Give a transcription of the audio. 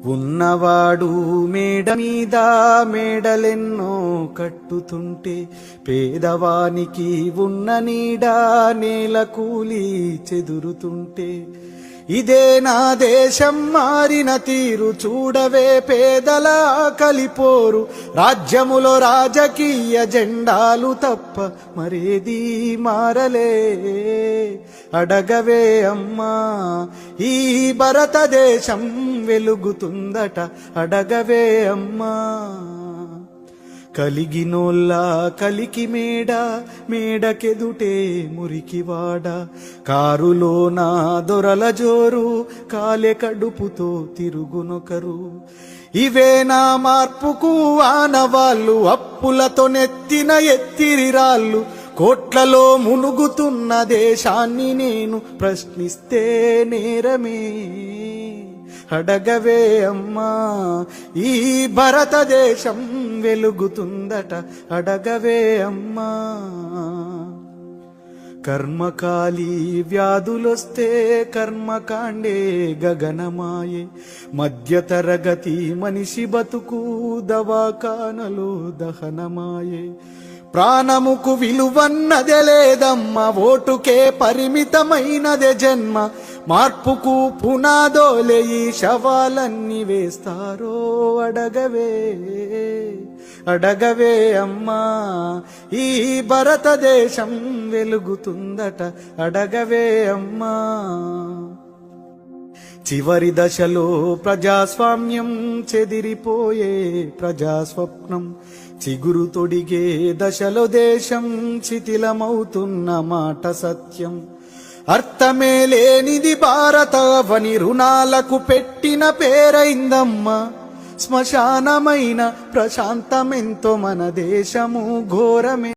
ఉన్నవాడు మేడ మీద మేడలెన్నో కట్టుతుంటే పేదవానికి ఉన్న నీడ నేల కూలి చెదురుతుంటే ఇదే నా దేశం మారిన తీరు చూడవే పేదల కలిపోరు రాజ్యములో రాజకీయ జెండాలు తప్ప మరేది మారలే అడగవే అమ్మా ఈ భారతదేశం వెలుగుతుందట అడగవే అమ్మా కలిగినోళ్ళ కలికి మేడకెదుటే మురికివాడ కారులోన దొరల జోరు కాలె కడుపుతో తిరుగునొకరు ఇవే నా మార్పుకు ఆనవాళ్ళు అప్పులతో నెత్తిన ఎత్తిరిరాళ్ళు కోట్లలో మునుగుతున్న దేశాన్ని నేను ప్రశ్నిస్తే నేరమే అడగవే అమ్మా ఈ భారతదేశం వెలుగుతుందట అడగవే అమ్మా కర్మకాలి వ్యాధులొస్తే కర్మకాండే గగనమాయే మధ్యతరగతి మనిషి బతుకు దవాఖానలో దహనమాయే ప్రాణముకు విలువన్నదే లేదమ్మ ఓటుకే పరిమితమైనదే జన్మ మార్పుకు పునాదోలే ఈ శవాలన్నీ వేస్తారో అడగవే అమ్మా ఈ భారతదేశం వెలుగుతుందట అడగవే అమ్మా చివరి దశలో ప్రజాస్వామ్యం చెదిరిపోయే ప్రజాస్వప్నం చిగురు తొడిగే దశలో దేశం శిథిలమవుతున్న మాట సత్యం అర్థమే లేనిది భారతవని రుణాలకు పెట్టిన పేరైందమ్మా శ్మశానమైన ప్రశాంతమెంతో మన దేశము ఘోరమే